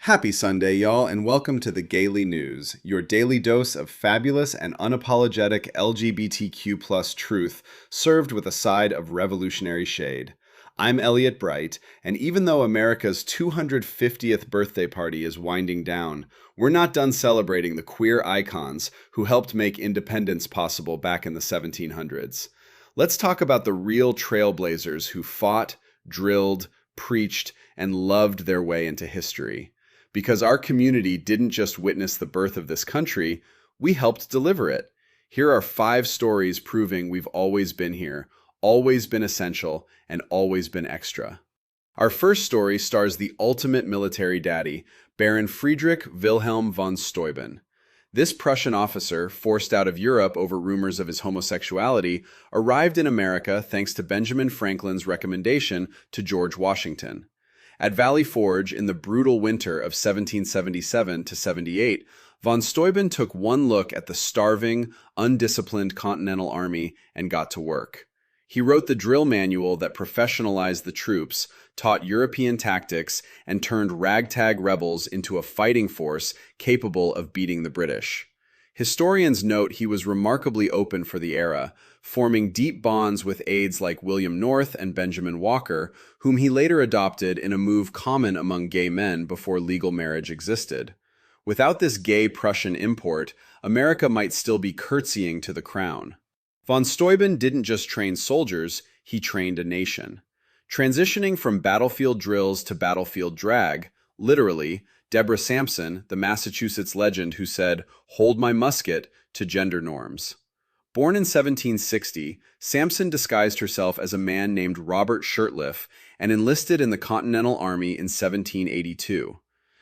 Happy Sunday, y'all, and welcome to the Gaily News, your daily dose of fabulous and unapologetic LGBTQ truth, served with a side of revolutionary shade. I'm Elliot Bright, and even though America's 250th birthday party is winding down, we're not done celebrating the queer icons who helped make independence possible back in the 1700s. Let's talk about the real trailblazers who fought, drilled, preached, and loved their way into history. Because our community didn't just witness the birth of this country, we helped deliver it. Here are 5 stories proving we've always been here, always been essential, and always been extra. Our first story stars the ultimate military daddy, Baron Friedrich Wilhelm von Steuben. This Prussian officer, forced out of Europe over rumors of his homosexuality, arrived in America thanks to Benjamin Franklin's recommendation to George Washington. At Valley Forge in the brutal winter of 1777 to 78, von Steuben took one look at the starving, undisciplined Continental Army and got to work. He wrote the drill manual that professionalized the troops, taught European tactics, and turned ragtag rebels into a fighting force capable of beating the British. Historians note he was remarkably open for the era, forming deep bonds with aides like William North and Benjamin Walker, whom he later adopted in a move common among gay men before legal marriage existed. Without this gay Prussian import, America might still be curtsying to the crown. Von Steuben didn't just train soldiers, he trained a nation. Transitioning from battlefield drills to battlefield drag, literally, Deborah Sampson, the Massachusetts legend who said, "Hold my musket," to gender norms. Born in 1760, Sampson disguised herself as a man named Robert Shirtliff and enlisted in the Continental Army in 1782.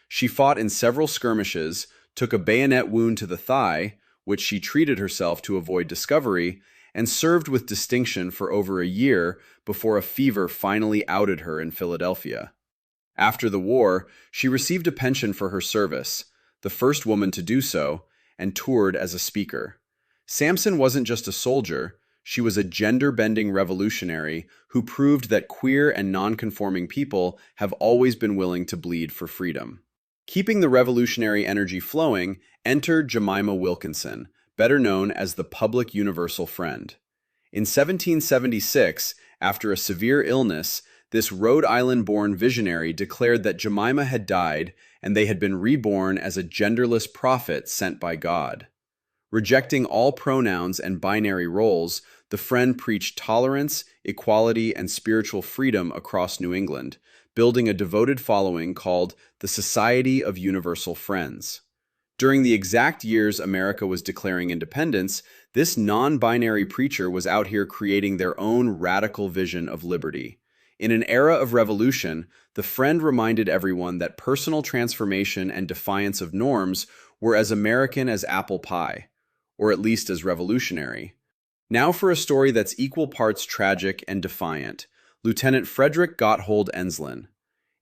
She fought in several skirmishes, took a bayonet wound to the thigh, which she treated herself to avoid discovery, and served with distinction for over a year before a fever finally outed her in Philadelphia. After the war, she received a pension for her service, the first woman to do so, and toured as a speaker. Sampson wasn't just a soldier, she was a gender-bending revolutionary who proved that queer and non-conforming people have always been willing to bleed for freedom. Keeping the revolutionary energy flowing, entered Jemima Wilkinson, better known as the Public Universal Friend. In 1776, after a severe illness, this Rhode Island-born visionary declared that Jemima had died and they had been reborn as a genderless prophet sent by God. Rejecting all pronouns and binary roles, the Friend preached tolerance, equality, and spiritual freedom across New England, building a devoted following called the Society of Universal Friends. During the exact years America was declaring independence, this non-binary preacher was out here creating their own radical vision of liberty. In an era of revolution, the Friend reminded everyone that personal transformation and defiance of norms were as American as apple pie, or at least as revolutionary. Now for a story that's equal parts tragic and defiant, Lieutenant Frederick Gotthold Ensslin.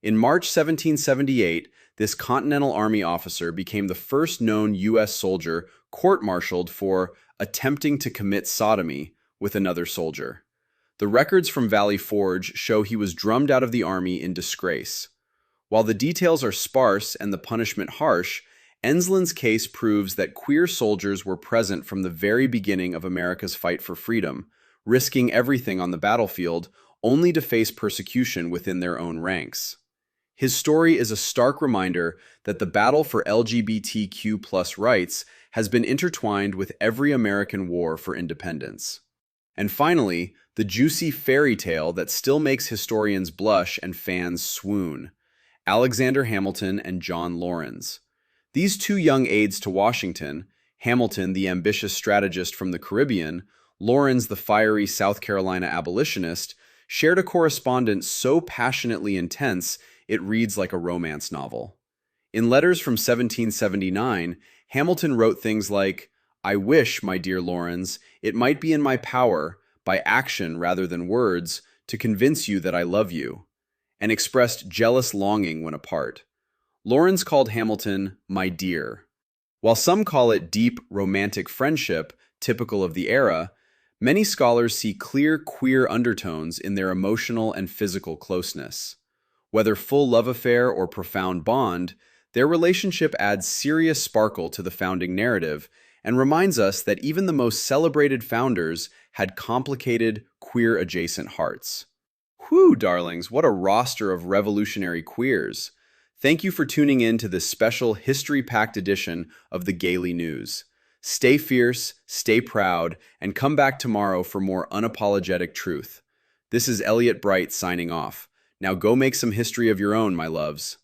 In March 1778, this Continental Army officer became the first known U.S. soldier court-martialed for attempting to commit sodomy with another soldier. The records from Valley Forge show he was drummed out of the Army in disgrace. While the details are sparse and the punishment harsh, Enslin's case proves that queer soldiers were present from the very beginning of America's fight for freedom, risking everything on the battlefield only to face persecution within their own ranks. His story is a stark reminder that the battle for LGBTQ+ rights has been intertwined with every American war for independence. And finally, the juicy fairy tale that still makes historians blush and fans swoon: Alexander Hamilton and John Laurens. These two young aides to Washington, Hamilton the ambitious strategist from the Caribbean, Laurens the fiery South Carolina abolitionist, shared a correspondence so passionately intense it reads like a romance novel. In letters from 1779, Hamilton wrote things like, "I wish, my dear Laurens, it might be in my power, by action rather than words, to convince you that I love you," and expressed jealous longing when apart. Laurens called Hamilton "my dear." While some call it deep, romantic friendship, typical of the era, many scholars see clear queer undertones in their emotional and physical closeness. Whether full love affair or profound bond, Their relationship adds serious sparkle to the founding narrative and reminds us that even the most celebrated founders had complicated, queer-adjacent hearts. Whew, darlings, what a roster of revolutionary queers. Thank you for tuning in to this special history-packed edition of the Gaily News. Stay fierce, stay proud, and come back tomorrow for more unapologetic truth. This is Elliot Bright signing off. Now go make some history of your own, my loves.